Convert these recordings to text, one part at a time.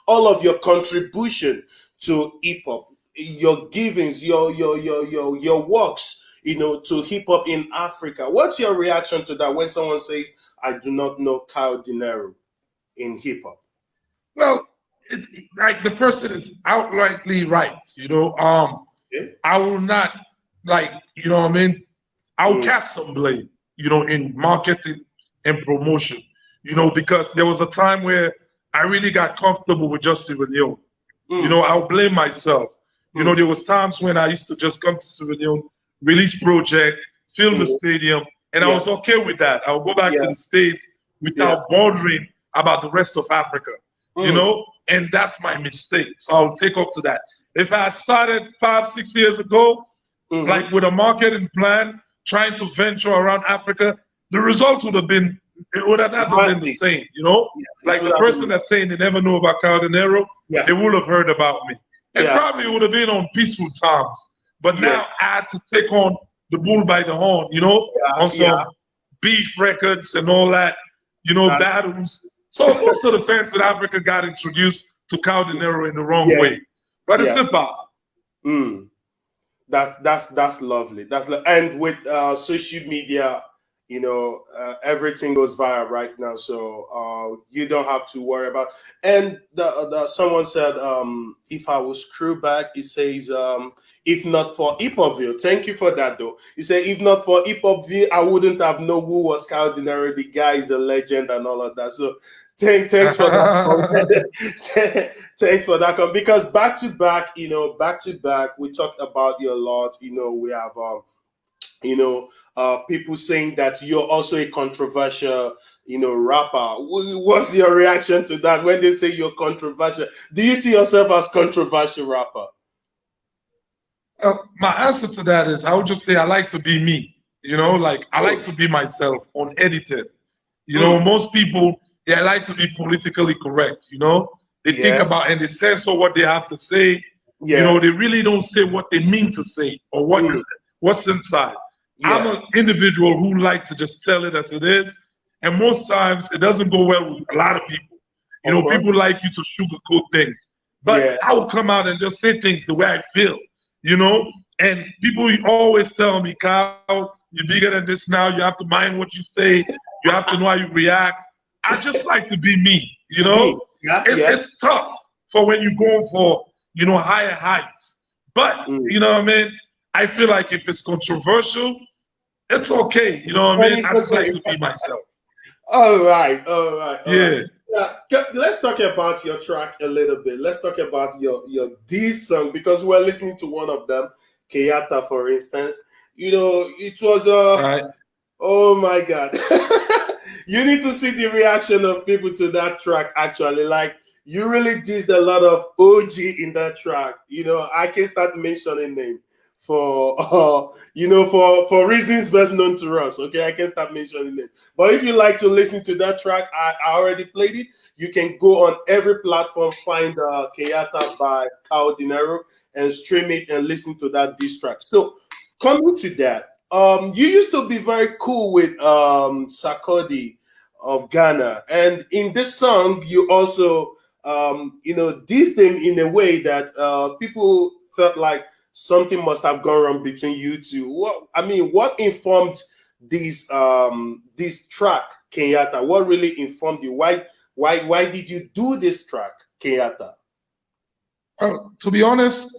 all of your contribution to hip hop, your givings, your works, to hip hop in Africa. What's your reaction to that when someone says, "I do not know Kao Denero in hip hop"? Well, it's like the person is outrightly right. Yeah. I will not like, what I mean? I will catch some blame, in marketing and promotion, because there was a time where I really got comfortable with just Sierra Leone. I'll blame myself. There was times when I used to just come to Sierra Leone, release project, fill the stadium, and I was okay with that. I'll go back to the States without bothering about the rest of Africa, and that's my mistake. So I'll take up to that. If I had started 5-6 years ago, like with a marketing plan, trying to venture around Africa, the result would have been, it would have not been the same, Like the person that's saying they never know about Kao Denero, they would have heard about me. And probably would have been on peaceful terms. But now I had to take on the bull by the horn, on some beef records and all that, battles. So most of the fans in Africa got introduced to Kao Denero in the wrong way. But it's hip-hop. That's lovely. And with social media, everything goes viral right now, so you don't have to worry about. And someone said, if I was screw back, he says, if not for HIPHOP-VILLE. Thank you for that, though. He said, if not for HIPHOP-VILLE, I wouldn't have known who was Kao Denero. The guy is a legend and all of that. So thanks for that. Thanks for that. Because back to back, we talked about you a lot. We have people saying that you're also a controversial, rapper. What's your reaction to that when they say you're controversial? Do you see yourself as controversial rapper? My answer to that is I would just say I like to be me. I like to be myself, unedited. Most people, they like to be politically correct. They think about and they censor what they have to say. They really don't say what they mean to say or what's inside. I'm an individual who like to just tell it as it is, and most times it doesn't go well with a lot of people. People like you to sugarcoat things, but I will come out and just say things the way I feel. And people always tell me, "Kyle, you're bigger than this now. You have to mind what you say. You have to know how you react." I just like to be me. It's tough for when you're going for higher heights, but I feel like if it's controversial, it's okay. I just like to be myself. All right. Yeah. Let's talk about your track a little bit. Let's talk about your this song, because we're listening to one of them, Kenyatta, for instance. It was right. Oh my God. You need to see the reaction of people to that track, actually. Like, you really dissed a lot of OG in that track. I can start mentioning names for reasons best known to us. Okay, I can start mentioning them. But if you like to listen to that track, I already played it. You can go on every platform, find Kenyatta by Kao Denero, and stream it and listen to that diss track. So coming to that, you used to be very cool with Sarkodie of Ghana, and in this song you also dissed him in a way that people felt like something must have gone wrong between you two. What informed this track, Kenyatta? What really informed you? Why did you do this track, Kenyatta? To be honest,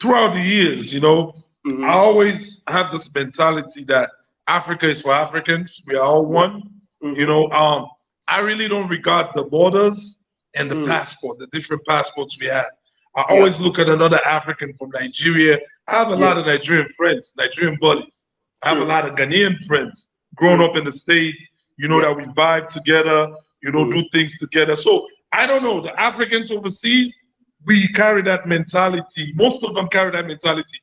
throughout the years, I always have this mentality that Africa is for Africans. We are all one. I really don't regard the borders and the passport, the different passports we have. I always look at another African from Nigeria. I have a lot of Nigerian friends, Nigerian buddies. I have a lot of Ghanaian friends growing up in the States, that we vibe together, do things together. So I don't know, the Africans overseas, we carry that mentality. Most of them carry that mentality.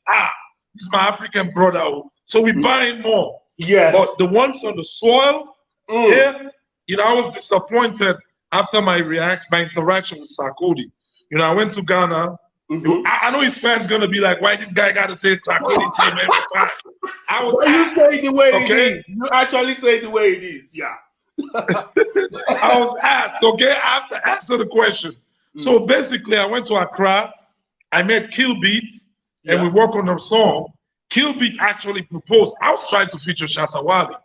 He's my African brother. So we buy more. Yes. But the ones on the soil, I was disappointed after my interaction with Sarkodie. I went to Ghana. I know his fans gonna be like, "Why this guy gotta say Sarkodie to him every time?" You say it the way it is. You actually say it the way it is. Yeah. I was asked. Okay, I have to answer the question. So basically, I went to Accra. I met Kill Beats, and we worked on a song. Kill Beats actually proposed. I was trying to feature Shatta Wale.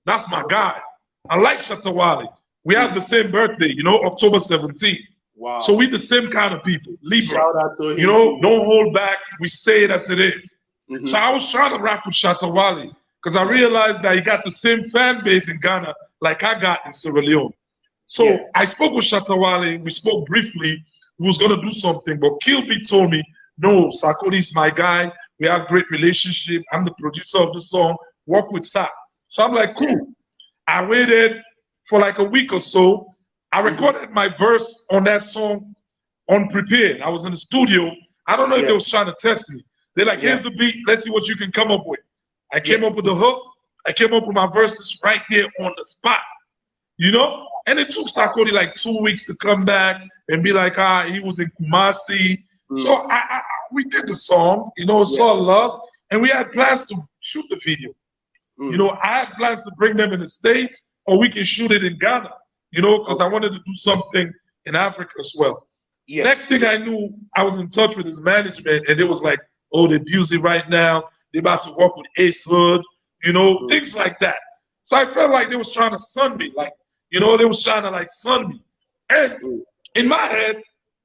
That's my guy. I like Shatta Wale. We have the same birthday, you know, October 17th. Wow. So we the same kind of people. Libra. Shout out to him, you know, too. don't hold back. We say it as it is. So I was trying to rap with Shatta Wale because I realized that he got the same fan base in Ghana like I got in Sierra Leone. So I spoke with Shatta Wale. We spoke briefly. We was gonna do something, but Kill Beat told me, no, Sarkodie is my guy. We have great relationship. I'm the producer of the song. Work with Sak. So I'm like, cool. I waited for like a week or so. I recorded my verse on that song unprepared. I was in the studio. I don't know if they was trying to test me. They're like, here's the beat. Let's see what you can come up with. I came up with the hook. I came up with my verses right there on the spot. You know? And it took Sarkodie like 2 weeks to come back and be like, he was in Kumasi. So we did the song, you know, it's all love. And we had plans to shoot the video. You know, I had plans to bring them in the States or we can shoot it in Ghana, you know, because I wanted to do something in Africa as well. Next thing I knew, I was in touch with his management and it was like, oh, they're busy right now. They're about to work with Ace Hood, you know, things like that. So I felt like they was trying to sun me, like, you know, they was trying to like sun me. And in my head,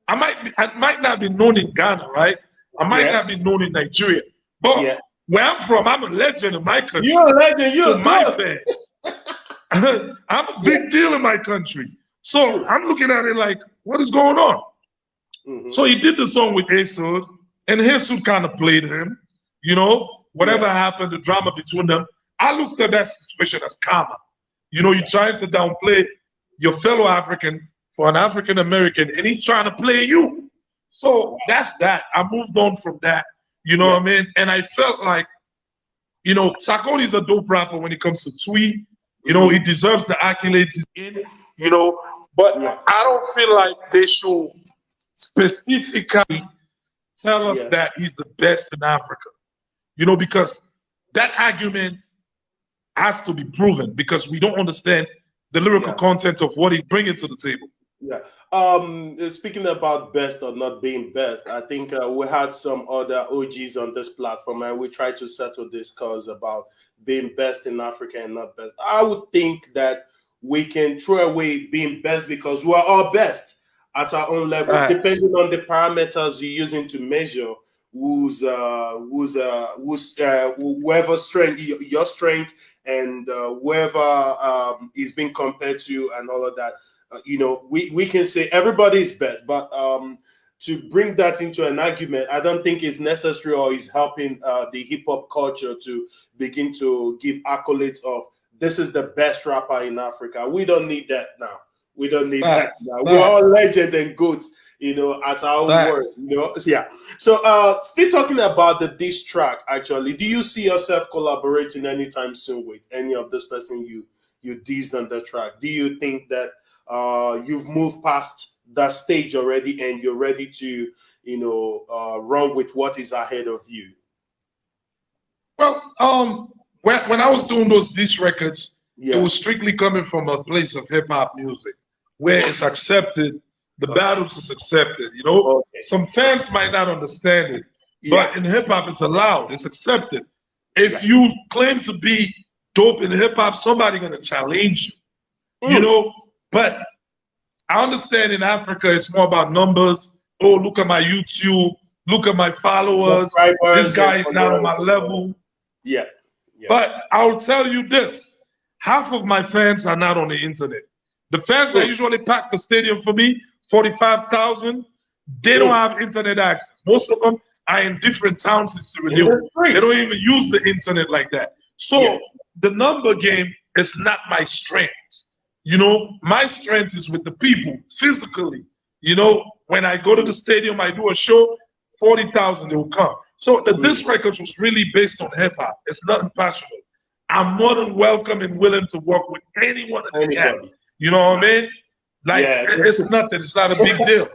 I might not be known in Ghana, right? I might not be known in Nigeria. But where I'm from, I'm a legend in my country. You're a legend, you're my fans. I'm a big deal in my country. So I'm looking at it like, what is going on? So he did the song with Ace Hood, and Ace Hood kind of played him. You know, whatever happened, the drama between them. I looked at that situation as karma. You know, you're trying to downplay your fellow African for an African American, and he's trying to play you. So that's that. I moved on from that. You know what I mean? And I felt like, you know, Sarkodie is a dope rapper when it comes to Twee. You know, he deserves the accolades he's in, you know, but I don't feel like they should specifically tell us that he's the best in Africa. You know, because that argument has to be proven because we don't understand the lyrical content of what he's bringing to the table. Speaking about best or not being best, I think we had some other OGs on this platform and we tried to settle this cause about being best in Africa and not best. I would think that we can throw away being best because we are all best at our own level, depending on the parameters you're using to measure whoever strength, your strength, and whoever is being compared to and all of that. You know, we can say everybody is best, but to bring that into an argument, I don't think it's necessary or is helping the hip hop culture to begin to give accolades of this is the best rapper in Africa. We don't need that now. We don't need that now. We're all legends and goats, you know, at our own words, you know. So still talking about the diss track, actually, do you see yourself collaborating anytime soon with any of this person you dissed on the track? Do you think that you've moved past that stage already and you're ready to, you know, run with what is ahead of you? Well, when I was doing those diss records, it was strictly coming from a place of hip hop music where it's accepted, the battles is accepted, you know. Some fans might not understand it, but in hip hop it's allowed, it's accepted. If you claim to be dope in hip hop, somebody's gonna challenge you, you know. But I understand in Africa it's more about numbers. Oh, look at my YouTube, look at my followers. This guy is not on my level. But I'll tell you this: half of my fans are not on the internet. The fans that usually pack the stadium for me, 45,000, they don't have internet access. Most of them are in different towns in Sierra Leone. They don't even use the internet like that. So the number game is not my strength. You know, my strength is with the people physically. You know, when I go to the stadium, I do a show, 40,000, they will come. So the diss records was really based on hip hop. It's nothing passionate. I'm more than welcome and willing to work with anyone in the game. You know what I mean? Like, it's nothing. It's not a big deal.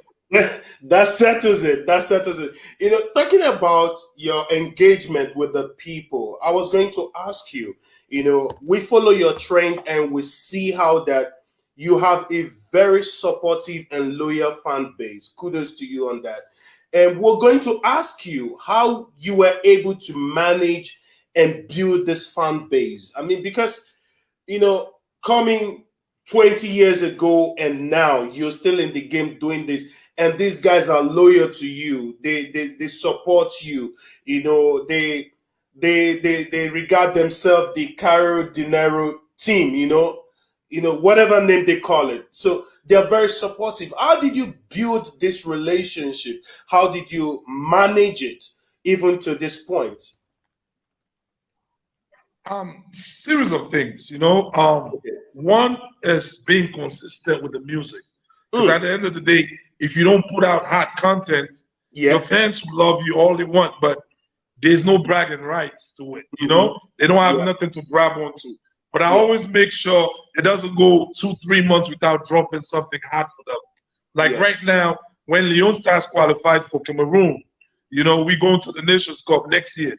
That settles it. That settles it. You know, talking about your engagement with the people, I was going to ask you, you know, we follow your trend and we see how that you have a very supportive and loyal fan base. Kudos to you on that. And we're going to ask you how you were able to manage and build this fan base. I mean, because, coming 20 years ago and now, you're still in the game doing this, and these guys are loyal to you. They support you. They regard themselves the Kao Denero team, whatever name they call it. So they're very supportive. How did you build this relationship? How did you manage it even to this point? Series of things, one is being consistent with the music. Because at the end of the day, if you don't put out hot content, your fans will love you all they want, but there's no bragging rights to it, They don't have nothing to grab onto. But I always make sure it doesn't go 2-3 months without dropping something hot for them. Like right now, when Leon Stars qualified for Cameroon, we going to the Nations Cup next year.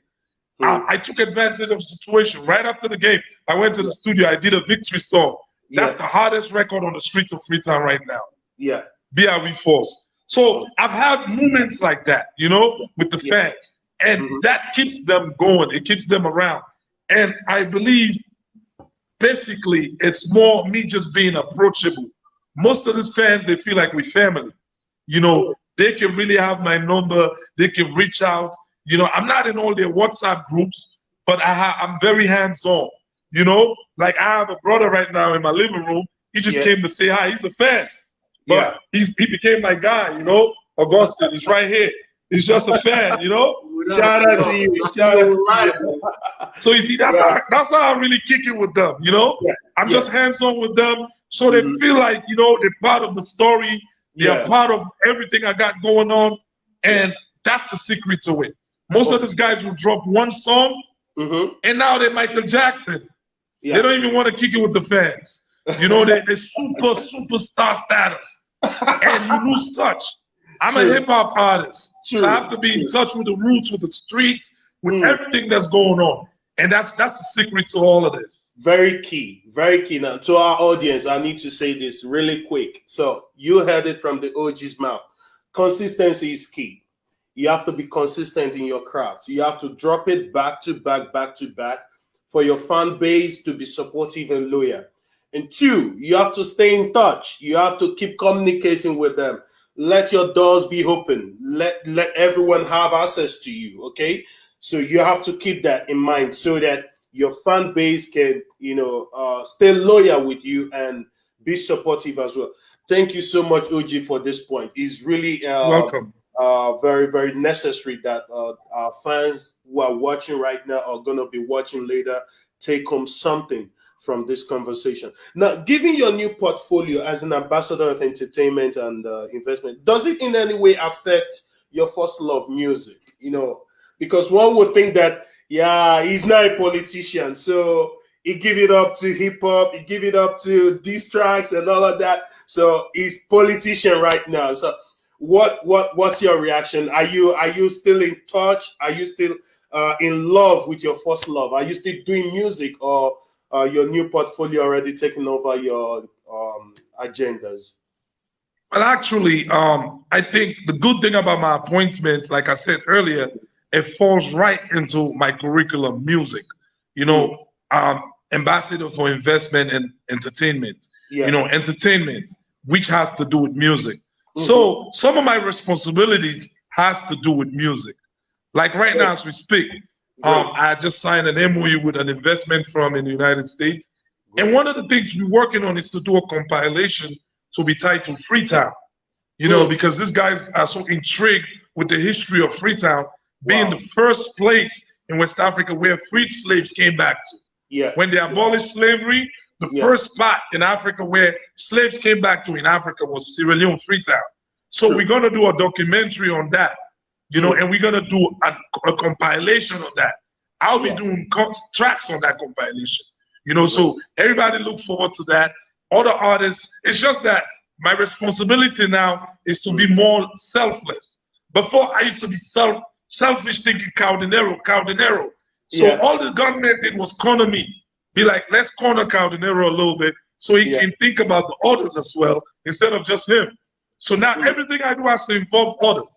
I took advantage of the situation. Right after the game, I went to the studio, I did a victory song. That's the hardest record on the streets of Freetown right now. Yeah. BRB Force. So I've had moments like that, with the fans. And that keeps them going. It keeps them around. And I believe, basically, it's more me just being approachable. Most of these fans, they feel like we're family. They can really have my number. They can reach out. I'm not in all their WhatsApp groups, but I'm very hands-on. Like I have a brother right now in my living room. He just came to say hi. He's a fan. But he became my guy, Augustine. He's right here. He's just a fan, Shout out to you. Shout out to you. So you see, that's how I really kick it with them, I'm just hands-on with them, so they feel like, they're part of the story. They're part of everything I got going on, and that's the secret to it. Most of these guys will drop one song, and now they're Michael Jackson. They don't even want to kick it with the fans. They're superstar status, and you lose touch. I'm a hip-hop artist, so I have to be in touch with the roots, with the streets, with everything that's going on. And that's the secret to all of this. Very key, very key. Now, to our audience, I need to say this really quick. So you heard it from the OG's mouth. Consistency is key. You have to be consistent in your craft. You have to drop it back to back for your fan base to be supportive and loyal. And 2, you have to stay in touch. You have to keep communicating with them. Let your doors be open. Let everyone have access to you, okay? So you have to keep that in mind so that your fan base can, stay loyal with you and be supportive as well. Thank you so much, OG, for this point. It's really welcome. Very, very necessary that our fans who are watching right now are going to be watching later take home something from this conversation. Now, given your new portfolio as an ambassador of entertainment and investment, does it in any way affect your first love, music? Because one would think that, he's not a politician, so he give it up to hip hop, he give it up to diss tracks and all of that. So he's politician right now. So what's your reaction? Are you still in touch? Are you still in love with your first love? Are you still doing music, or your new portfolio already taking over your agendas? Well, actually, I think the good thing about my appointments, like I said earlier, it falls right into my curriculum, music. Ambassador for investment and entertainment. Entertainment, which has to do with music. So some of my responsibilities has to do with music. Like right now, as we speak, I just signed an MOU with an investment firm in the United States. And one of the things we're working on is to do a compilation to be titled Freetown. Because these guys are so intrigued with the history of Freetown being the first place in West Africa where freed slaves came back to. When they abolished slavery, the first spot in Africa where slaves came back to in Africa was Sierra Leone, Freetown. So we're going to do a documentary on that. And we're going to do a compilation of that. I'll be doing tracks on that compilation. So everybody look forward to that. Other artists, it's just that my responsibility now is to be more selfless. Before, I used to be selfish, thinking Kao Denero. So all the government did was corner me. Be like, let's corner Kao Denero a little bit so he can think about the others as well instead of just him. So now everything I do has to involve others.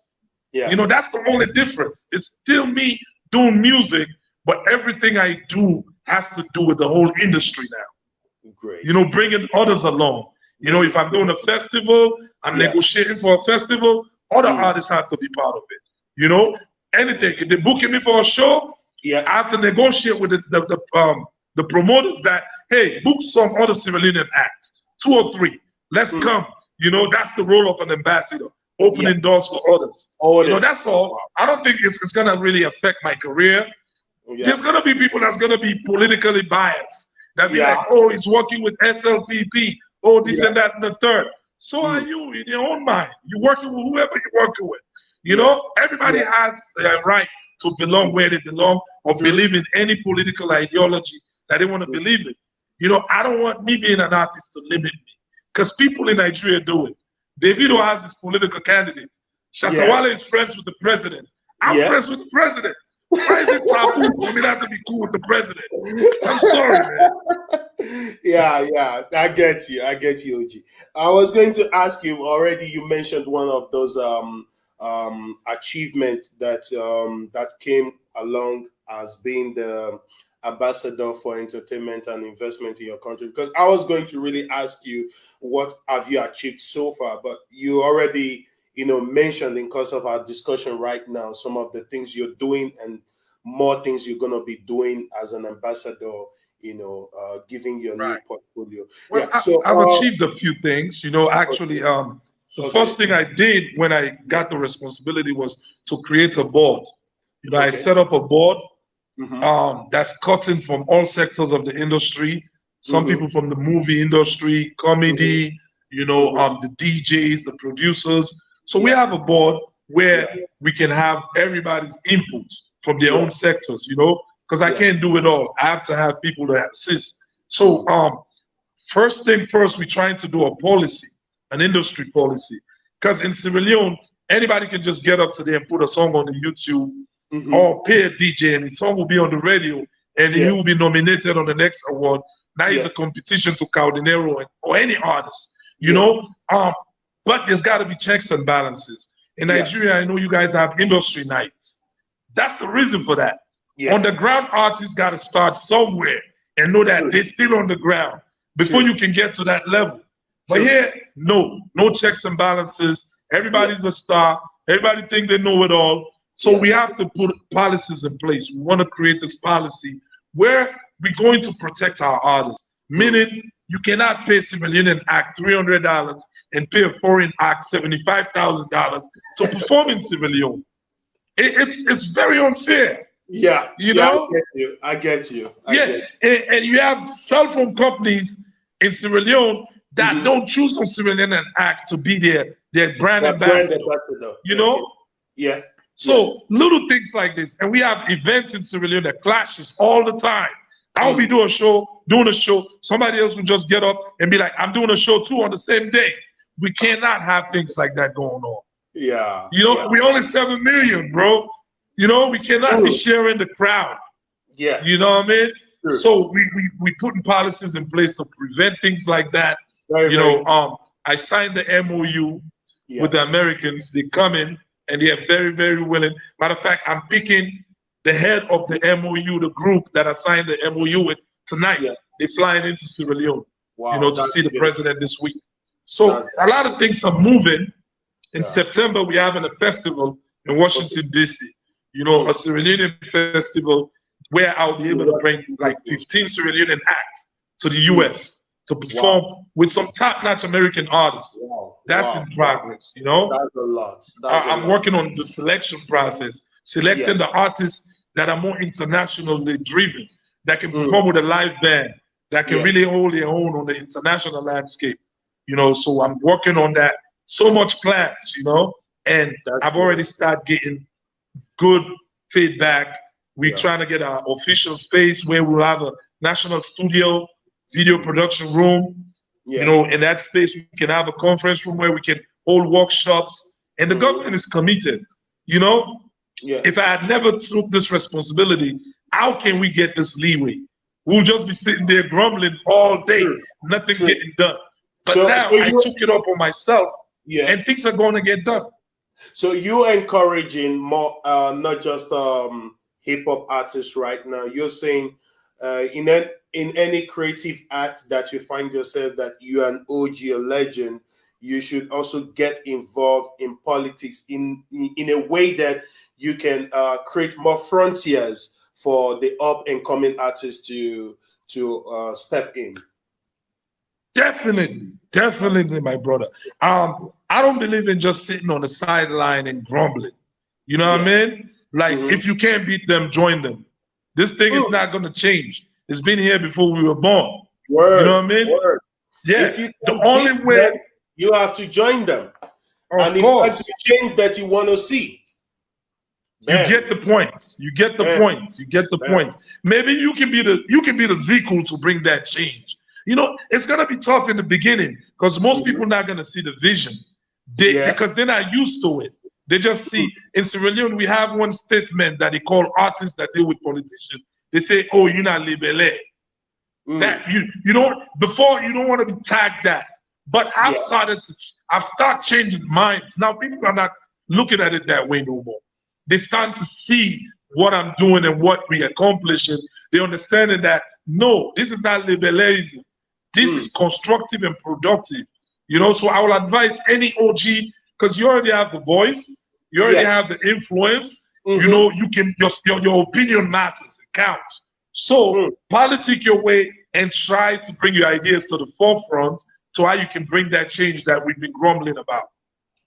Yeah. You know, that's the only difference. It's still me doing music, but everything I do has to do with the whole industry now. Great. You know, bringing others along. You know, if I'm doing a festival, I'm negotiating for a festival, other artists have to be part of it. You know, anything. If they're booking me for a show, I have to negotiate with the promoters that, hey, book some other civilian acts, 2 or 3. Let's come. You know, that's the role of an ambassador, opening doors for others. You know, that's all. I don't think it's going to really affect my career. There's going to be people that's going to be politically biased. That be like, oh, he's working with SLPP. Oh, this and that and the third. So are you in your own mind. You're working with whoever you're working with. You know, everybody has a right to belong where they belong or believe in any political ideology that they want to believe in. You know, I don't want me being an artist to limit me because people in Nigeria do it. Davido has his political candidates. Shatawale is friends with the president. I'm friends with the president. Why is it taboo for me not to be cool with the president? I'm sorry, man. Yeah, I get you, OG. I was going to ask you already. You mentioned one of those achievements that that came along as being the ambassador for entertainment and investment in your country. Because I was going to really ask you, what have you achieved so far? But you already, you know, mentioned in course of our discussion right now some of the things you're doing and more things you're going to be doing as an ambassador, you know, giving your new portfolio. Well, I've achieved a few things, you know. Actually, the first thing I did when I got the responsibility was to create a board. You know, I set up a board that's cutting from all sectors of the industry. Some people from the movie industry, comedy, you know, the DJs, the producers. So we have a board where we can have everybody's input from their own sectors, you know, because I can't do it all. I have to have people that assist. So first thing first, we're trying to do a policy, an industry policy, because in Sierra Leone, anybody can just get up today and put a song on the YouTube or pay a DJ and the song will be on the radio and he will be nominated on the next award. Now it's a competition to Kao Denero or any artist, you know. But there's got to be checks and balances. In Nigeria, I know you guys have industry nights. That's the reason for that. Underground artists got to start somewhere and know that they're still on the ground before you can get to that level. But here, no checks and balances. Everybody's a star. Everybody think they know it all. So we have to put policies in place. We want to create this policy where we're going to protect our artists. Meaning, you cannot pay a civilian act $300 and pay a foreign act $75,000 to perform in Sierra Leone. It's very unfair. You know? I get you. And you have cell phone companies in Sierra Leone that don't choose no civilian act to be their brand ambassador. You know? So little things like this. And we have events in Sierra Leone that clashes all the time. I'll be doing a show. Somebody else will just get up and be like, I'm doing a show too on the same day. We cannot have things like that going on. You know, we only 7 million, bro. You know, we cannot be sharing the crowd. You know what I mean? So we putting policies in place to prevent things like that. You know, I signed the MOU with the Americans. They come in and they are very, very willing. Matter of fact, I'm picking the head of the MOU, the group that I signed the MOU with tonight. They're flying into Sierra Leone, you know, to see the president this week. So a lot of things are moving. In September, we're having a festival in Washington, D.C. You know, a Sierra Leone festival where I'll be able to bring like 15 Sierra Leone acts to the U.S. to perform with some top-notch American artists. That's in progress, you know? That's a lot. I'm working on the selection process, selecting the artists that are more internationally driven, that can perform with a live band, that can really hold their own on the international landscape. You know, so I'm working on that. So much plans, you know, and I've already started getting good feedback. We're trying to get an official space where we'll have a national studio, video production room. You know, in that space, we can have a conference room where we can hold workshops. And the government is committed, you know. If I had never took this responsibility, how can we get this leeway? we'll just be sitting there grumbling all day, nothing getting done. But now I took it up on myself, and things are going to get done. So you're encouraging more, not just hip hop artists right now. You're saying in any creative act that you find yourself that you're an OG, a legend, you should also get involved in politics in a way that you can create more frontiers for the up and coming artists to step in. Definitely, my brother. I don't believe in just sitting on the sideline and grumbling. You know what I mean? Like, if you can't beat them, join them. This thing is not going to change. It's been here before we were born. Word, you know what I mean? Word. Yeah. If you the only way them, you have to join them. And if that's the change that you want to see, you get the points. You get the points. You get the points. Maybe you can be the vehicle to bring that change. You know, it's gonna be tough in the beginning because most people are not gonna see the vision. Because they're not used to it. They just see in Sierra Leone, we have one statement that they call artists that deal with politicians. They say, "Oh, you're not libele." That you don't before you don't want to be tagged that. But I've started changing minds. Now people are not looking at it that way no more. They start to see what I'm doing and what we accomplishing. They understanding that no, this is not libeleism. This is constructive and productive. You know, so I will advise any OG, because you already have the voice, you already have the influence, you know, you can your opinion matters, it counts. So politic your way and try to bring your ideas to the forefront so how you can bring that change that we've been grumbling about.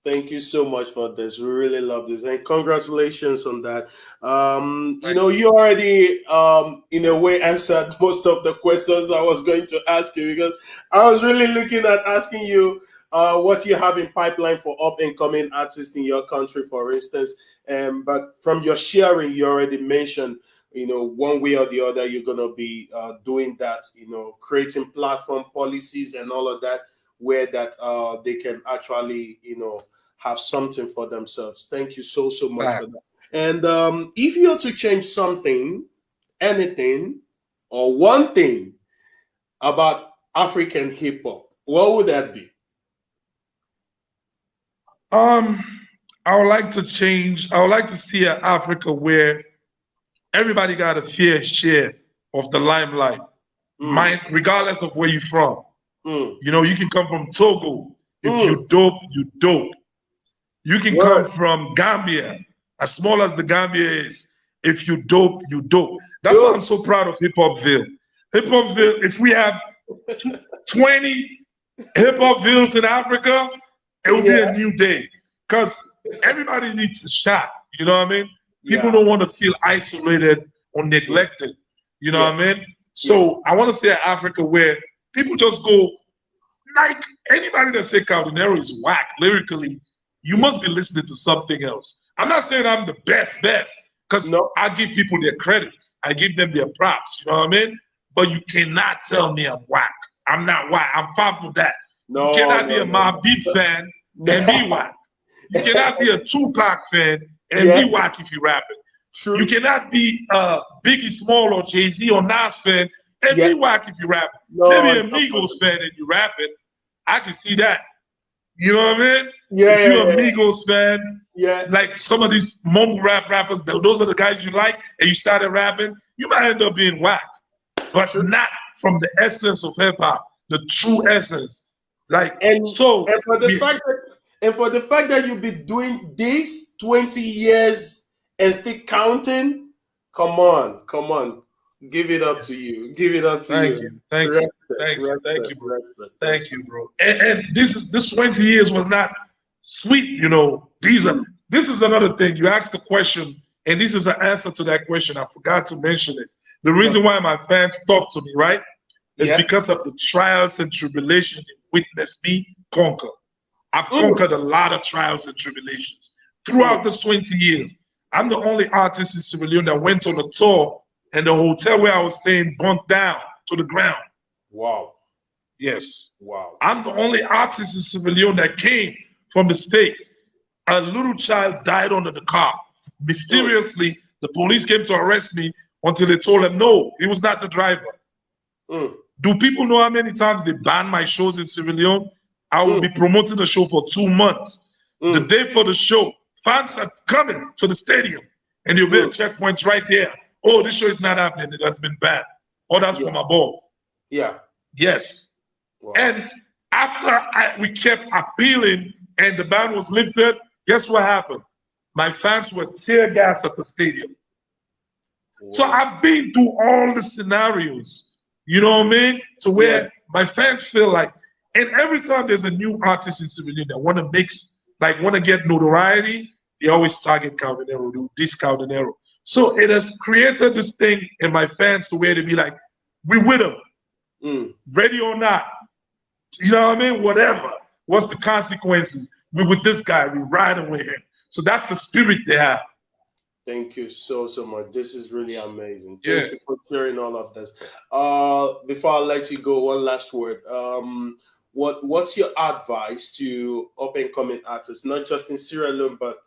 Thank you so much for this. We really love this, and congratulations on that. You know, you already, in a way, answered most of the questions I was going to ask you, because I was really looking at asking you what you have in pipeline for up and coming artists in your country, for instance. But from your sharing, you already mentioned, you know, one way or the other, you're gonna be doing that. You know, creating platform policies and all of that, where that they can actually, you know, have something for themselves. Thank you so much for that. And if you were to change something, anything, or one thing about African hip hop, what would that be? I would like to change. I would like to see an Africa where everybody got a fair share of the limelight, regardless of where you're from. You know, you can come from Togo. If you dope, you dope. You can come from Gambia, as small as the Gambia is. If you dope, you dope. That's why I'm so proud of Hip-Hop-Ville. Hip-Hop-Ville, if we have 20 Hip-Hop-Villes in Africa, it will be a new day. Because everybody needs a shot. You know what I mean? People don't want to feel isolated or neglected. You know what I mean? So I want to see an Africa where people just go, like anybody that say Kao Denero is whack lyrically, you must be listening to something else. I'm not saying I'm the best, because I give people their credits. I give them their props, you know what I mean? But you cannot tell me I'm whack. I'm not whack. I'm far from that. You cannot be a Mobb Deep fan and be whack. You cannot be a Tupac fan and be whack if you're rapping. You cannot be a Biggie Small or Jay-Z or Nas fan and be whack if you're rapping. Maybe a Migos fan and you rapping. I can see that. You know what I mean? If you're a Migos fan, like some of these mumble rap rappers, those are the guys you like, and you started rapping, you might end up being whack. But not from the essence of hip hop, the true essence. Like, and for the fact that you've been doing this 20 years and still counting, come on. Give it up to you. Give it up to you. Thank you, bro. And this 20 years was not sweet, you know. This is another thing. You asked the question, and this is the answer to that question. I forgot to mention it. The reason why my fans talk to me, right, is because of the trials and tribulations they witnessed me conquer. I've conquered a lot of trials and tribulations throughout this 20 years. I'm the only artist in Sierra Leone that went on a tour and the hotel where I was staying burnt down to the ground. Wow. Yes. Wow. I'm the only artist in Sierra Leone that came from the States. A little child died under the car. Mysteriously, the police came to arrest me until they told him, no, he was not the driver. Mm. Do people know how many times they banned my shows in Sierra Leone? I will be promoting the show for 2 months. The day for the show, fans are coming to the stadium and there'll be checkpoints right there. Oh, this show is not happening. It has been banned. Oh, that's from above. Yeah. Yes. Wow. And after we kept appealing and the ban was lifted, guess what happened? My fans were tear gassed at the stadium. Wow. So I've been through all the scenarios, you know what I mean? To where my fans feel like, and every time there's a new artist in Sierra Leone that want to get notoriety, they always target Kao Denero, do this Kao Denero. So it has created this thing in my fans to where they be like, we with him, ready or not. You know what I mean? Whatever. What's the consequences? We with this guy, we riding with him. So that's the spirit they have. Thank you so much. This is really amazing. Thank you for sharing all of this. Before I let you go, one last word. What's your advice to up and coming artists, not just in Sierra Leone, but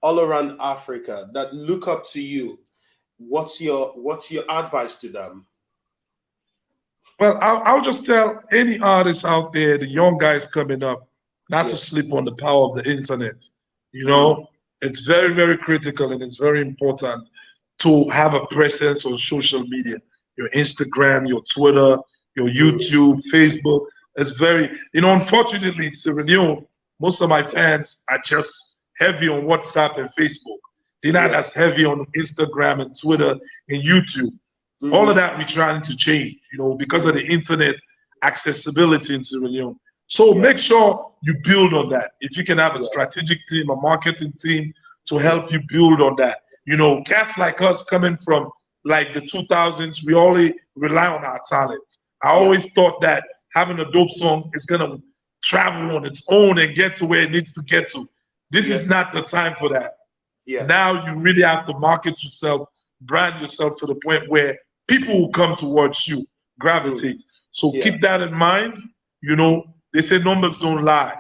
all around Africa that look up to you? What's your advice to them? Well, I'll just tell any artists out there, the young guys coming up, not to sleep on the power of the internet. It's very, very critical and it's very important to have a presence on social media. Your Instagram, your Twitter, your YouTube, Facebook. It's very, unfortunately, in Sierra Leone, most of my fans are just heavy on WhatsApp and Facebook. They're not as heavy on Instagram and Twitter and YouTube. All of that we're trying to change, because of the internet accessibility in Sierra Leone. So make sure you build on that. If you can have a strategic team, a marketing team to help you build on that. Cats like us coming from like the 2000s, we only rely on our talent. I always thought that having a dope song is going to travel on its own and get to where it needs to get to. This is not the time for that. Now you really have to market yourself, brand yourself to the point where people will come towards you, gravitate. So keep that in mind. They say numbers don't lie.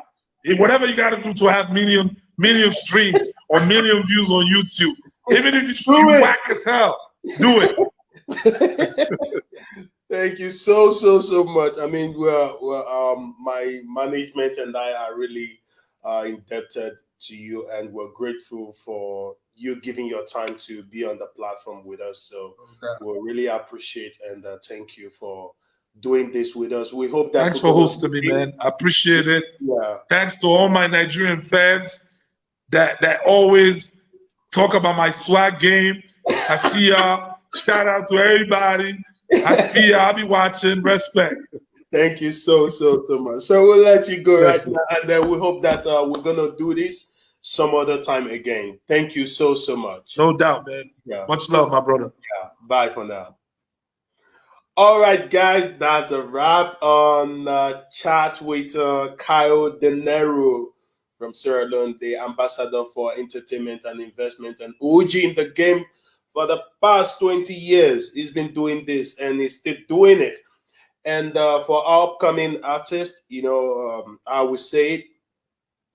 Whatever you got to do to have million streams or million views on YouTube, even if you whack as hell, do it. Thank you so much. I mean, my management and I are really indebted to you, and we're grateful for you giving your time to be on the platform with us. So we really appreciate and thank you for doing this with us. We hope that. Thanks for hosting me, man. I appreciate it. Yeah. Thanks to all my Nigerian fans that always talk about my swag game. I see y'all. Shout out to everybody. I see y'all. I'll be watching. Respect. Thank you so much. So we'll let you go right now, and then we hope that we're gonna do this some other time again. Thank you so much. No doubt, man. Yeah. Much love, my brother. Yeah. Bye for now. All right, guys, that's a wrap on chat with Kao Denero from Sierra Leone, the ambassador for entertainment and investment and OG in the game for the past 20 years. He's been doing this and he's still doing it. And for our upcoming artists, I would say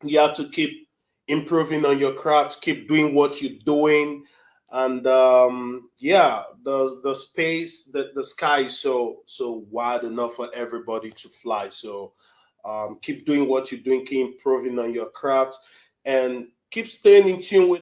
you have to keep improving on your craft, keep doing what you're doing. And the space, the sky is so wide enough for everybody to fly. So keep doing what you're doing, keep improving on your craft, and keep staying in tune with